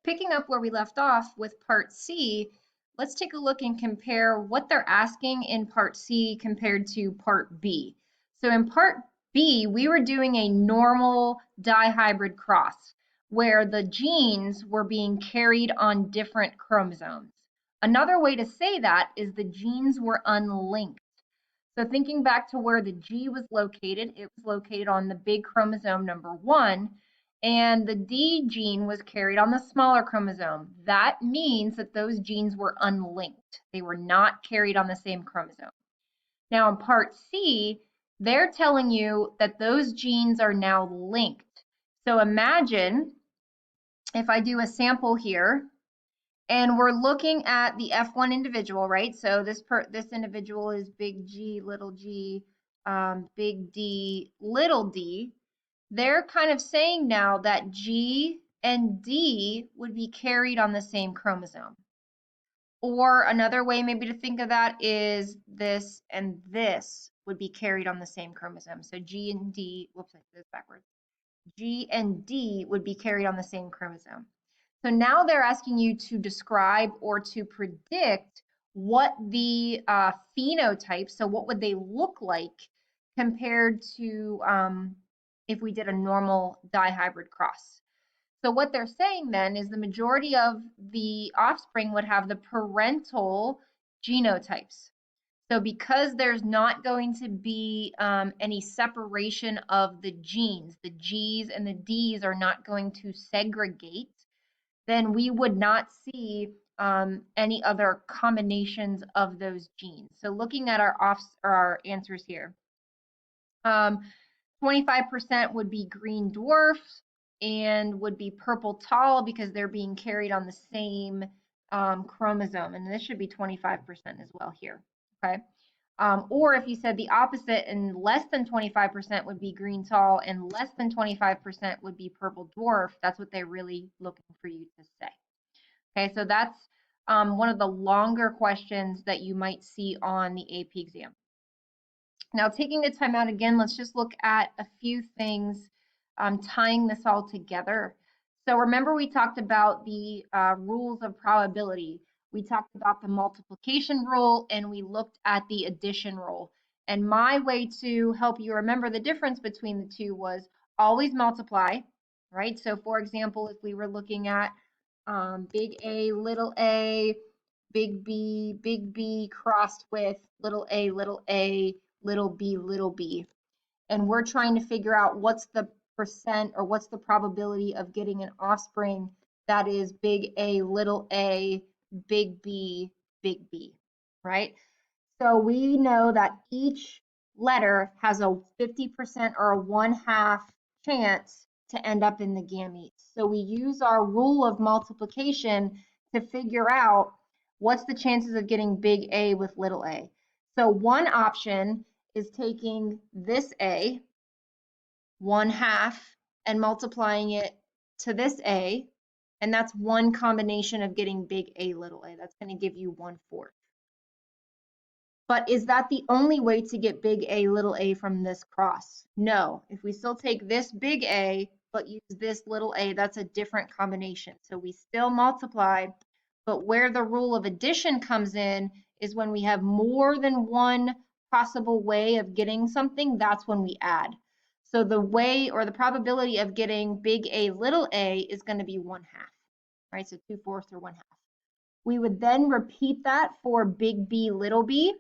Picking up where we left off with part C, let's take a look and compare what they're asking in part C compared to part B. So in part B, we were doing a normal dihybrid cross where the genes were being carried on different chromosomes. Another way to say that is the genes were unlinked. So thinking back to where the G was located, it was located on the big chromosome number 1, and the D gene was carried on the smaller chromosome. That means that those genes were unlinked. They were not carried on the same chromosome. Now in part C, they're telling you that those genes are now linked. So imagine if I do a sample here, and we're looking at the F1 individual, right? So this individual is big G, little g, big D, little d. They're kind of saying now that G and D would be carried on the same chromosome. Or another way maybe to think of that is this and this would be carried on the same chromosome. So G and D, whoops, I did this backwards. G and D would be carried on the same chromosome. So now they're asking you to describe or to predict what the phenotype, so what would they look like compared to if we did a normal dihybrid cross. So what they're saying then is the majority of the offspring would have the parental genotypes. So because there's not going to be any separation of the genes, the G's and the D's are not going to segregate, then we would not see any other combinations of those genes. So looking at our answers here, 25% would be green dwarfs and would be purple tall because they're being carried on the same chromosome. And this should be 25% as well here, okay? Or if you said the opposite and less than 25% would be green tall and less than 25% would be purple dwarf, that's what they're really looking for you to say. Okay, so that's one of the longer questions that you might see on the AP exam. Now, taking the time out again, let's just look at a few things tying this all together. So remember we talked about the rules of probability. We talked about the multiplication rule and we looked at the addition rule. And my way to help you remember the difference between the two was always multiply, right? So for example, if we were looking at big A, big B crossed with little a, little b, and we're trying to figure out what's the percent or what's the probability of getting an offspring that is big A, big B, right? So we know that each letter has a 50% or a 1/2 chance to end up in the gametes. So we use our rule of multiplication to figure out what's the chances of getting big A with little a. So one option is taking this A, 1/2, and multiplying it to this A, and that's one combination of getting big A, little a. That's going to give you 1/4. But is that the only way to get big A, little a from this cross? No. If we still take this big A, but use this little a, that's a different combination. So we still multiply, but where the rule of addition comes in is when we have more than one possible way of getting something, that's when we add. So the way or the probability of getting big A, little a is going to be 1/2, right? So 2/4 or 1/2. We would then repeat that for big B, little b,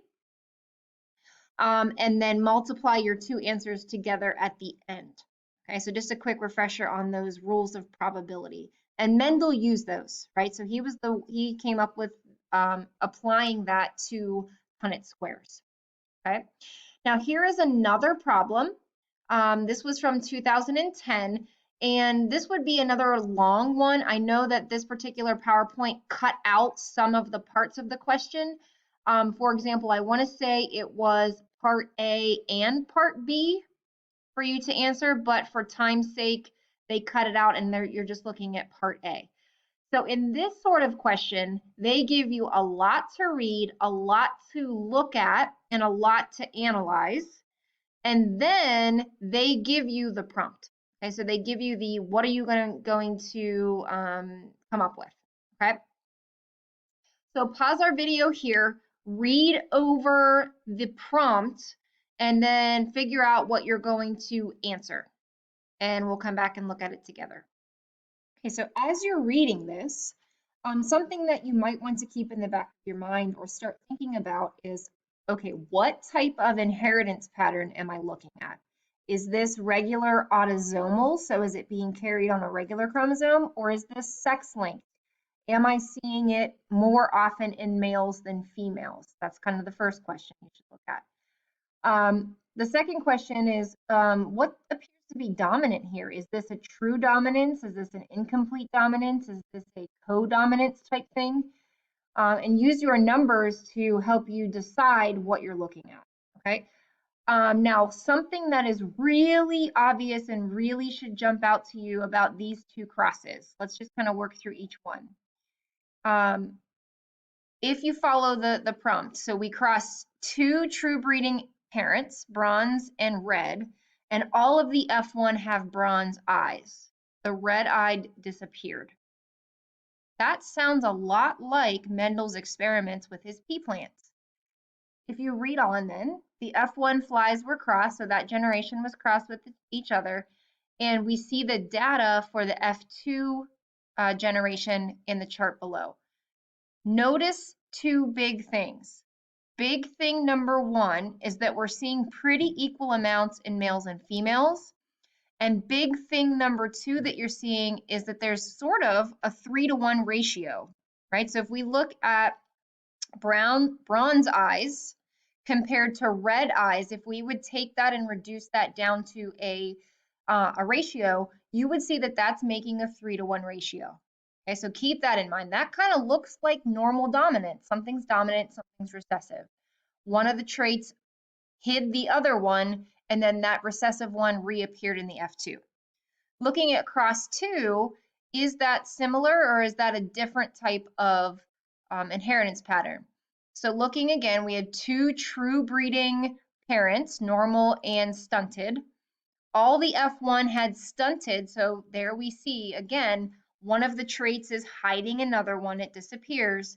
and then multiply your two answers together at the end. Okay, so just a quick refresher on those rules of probability. And Mendel used those, right? So he came up with applying that to Punnett squares. Okay, now here is another problem. This was from 2010, and this would be another long one. I know that this particular PowerPoint cut out some of the parts of the question. For example, I want to say it was part A and part B for you to answer, but for time's sake, they cut it out and you're just looking at part A. So in this sort of question, they give you a lot to read, a lot to look at, and a lot to analyze. And then they give you the prompt. Okay, so they give you the what are you going to come up with, okay? So pause our video here, read over the prompt, and then figure out what you're going to answer. And we'll come back and look at it together. Okay, so as you're reading this, something that you might want to keep in the back of your mind or start thinking about is, okay, what type of inheritance pattern am I looking at? Is this regular autosomal? So is it being carried on a regular chromosome, or is this sex-linked? Am I seeing it more often in males than females? That's kind of the first question you should look at. The second question is, what appears to be dominant here? Is this a true dominance? Is this an incomplete dominance? Is this a co-dominance type thing? And use your numbers to help you decide what you're looking at, okay? Now, something that is really obvious and really should jump out to you about these two crosses. Let's just kind of work through each one. If you follow the prompt, so we cross two true breeding parents, bronze and red, and all of the F1 have bronze eyes. The red-eyed disappeared. That sounds a lot like Mendel's experiments with his pea plants. If you read on then, the F1 flies were crossed, so that generation was crossed with each other, and we see the data for the F2 generation in the chart below. Notice two big things. Big thing number one is that we're seeing pretty equal amounts in males and females. And big thing number two that you're seeing is that there's sort of a 3-to-1 ratio, right? So if we look at bronze eyes compared to red eyes, if we would take that and reduce that down to a ratio, you would see that that's making a 3-to-1 ratio. Okay, so keep that in mind. That kind of looks like normal dominance. Something's dominant, something's recessive. One of the traits hid the other one, and then that recessive one reappeared in the F2. Looking at cross 2, is that similar or is that a different type of inheritance pattern? So looking again, we had two true breeding parents, normal and stunted. All the F1 had stunted, so there we see again, one of the traits is hiding another one, it disappears.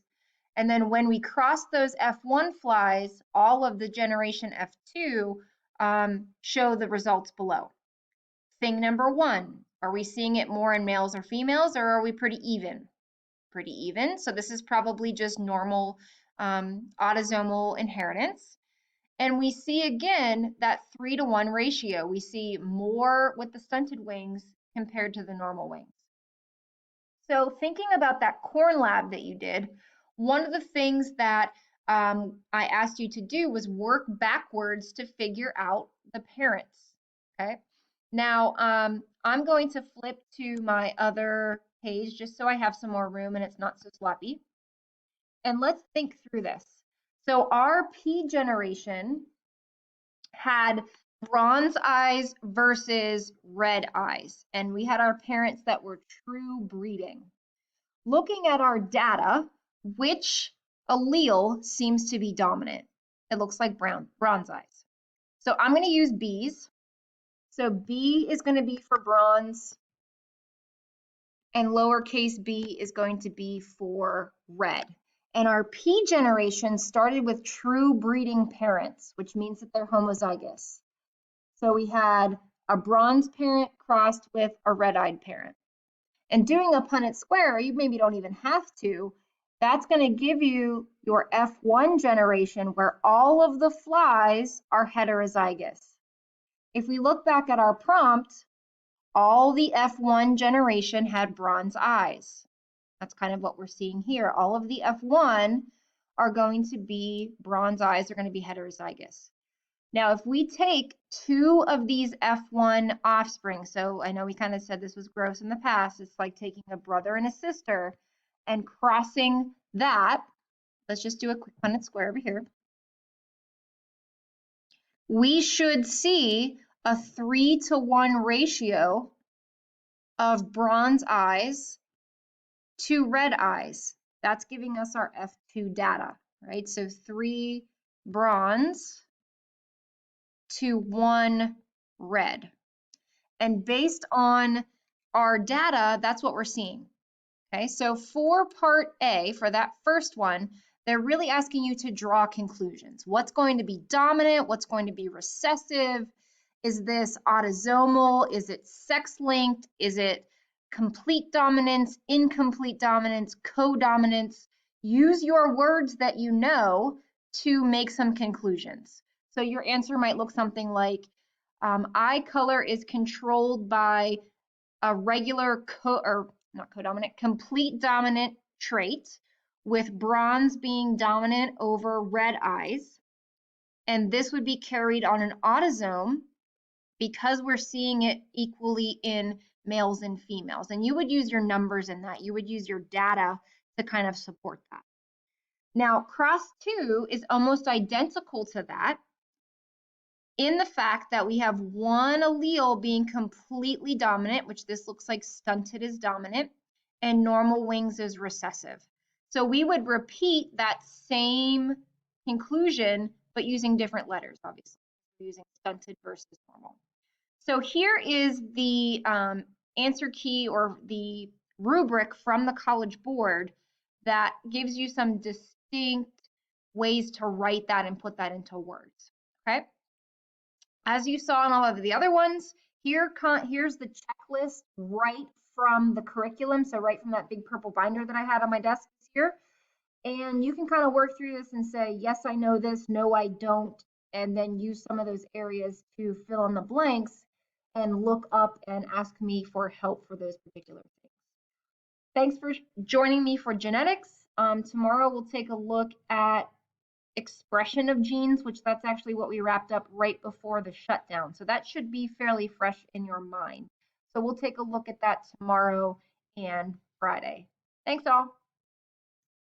And then when we cross those F1 flies, all of the generation F2 show the results below. Thing number one, are we seeing it more in males or females, or are we pretty even? Pretty even, so this is probably just normal autosomal inheritance. And we see again that 3-to-1 ratio. We see more with the stunted wings compared to the normal wings. So thinking about that corn lab that you did, one of the things that I asked you to do was work backwards to figure out the parents, okay? Now, I'm going to flip to my other page just so I have some more room and it's not so sloppy. And let's think through this. So our P generation had bronze eyes versus red eyes, and we had our parents that were true breeding. Looking at our data, which allele seems to be dominant? It looks like bronze eyes. So I'm going to use B's. So B is going to be for bronze, and lowercase b is going to be for red. And our P generation started with true breeding parents, which means that they're homozygous. So we had a bronze parent crossed with a red-eyed parent. And doing a Punnett square, you maybe don't even have to, that's going to give you your F1 generation where all of the flies are heterozygous. If we look back at our prompt, all the F1 generation had bronze eyes. That's kind of what we're seeing here. All of the F1 are going to be bronze eyes, they're going to be heterozygous. Now, if we take two of these F1 offspring, so I know we kind of said this was gross in the past, it's like taking a brother and a sister and crossing that. Let's just do a quick Punnett square over here. We should see a 3-to-1 ratio of bronze eyes to red eyes. That's giving us our F2 data, right? So 3 bronze to 1 red. And based on our data, that's what we're seeing. Okay, so for part A, for that first one, they're really asking you to draw conclusions. What's going to be dominant? What's going to be recessive? Is this autosomal? Is it sex-linked? Is it complete dominance, incomplete dominance, codominance? Use your words that you know to make some conclusions. So your answer might look something like, eye color is controlled by a regular not codominant, complete dominant trait, with bronze being dominant over red eyes. And this would be carried on an autosome because we're seeing it equally in males and females. And you would use your numbers in that. You would use your data to kind of support that. Now, cross 2 is almost identical to that in the fact that we have one allele being completely dominant, which this looks like stunted is dominant, and normal wings is recessive. So we would repeat that same conclusion, but using different letters, obviously. We're using stunted versus normal. So here is the answer key or the rubric from the College Board that gives you some distinct ways to write that and put that into words, okay? As you saw in all of the other ones, here's the checklist right from the curriculum, so right from that big purple binder that I had on my desk here. And you can kind of work through this and say, yes, I know this, no, I don't, and then use some of those areas to fill in the blanks and look up and ask me for help for those particular things. Thanks for joining me for genetics. Tomorrow we'll take a look at expression of genes, which that's actually what we wrapped up right before the shutdown. So that should be fairly fresh in your mind. So we'll take a look at that tomorrow and Friday. Thanks all.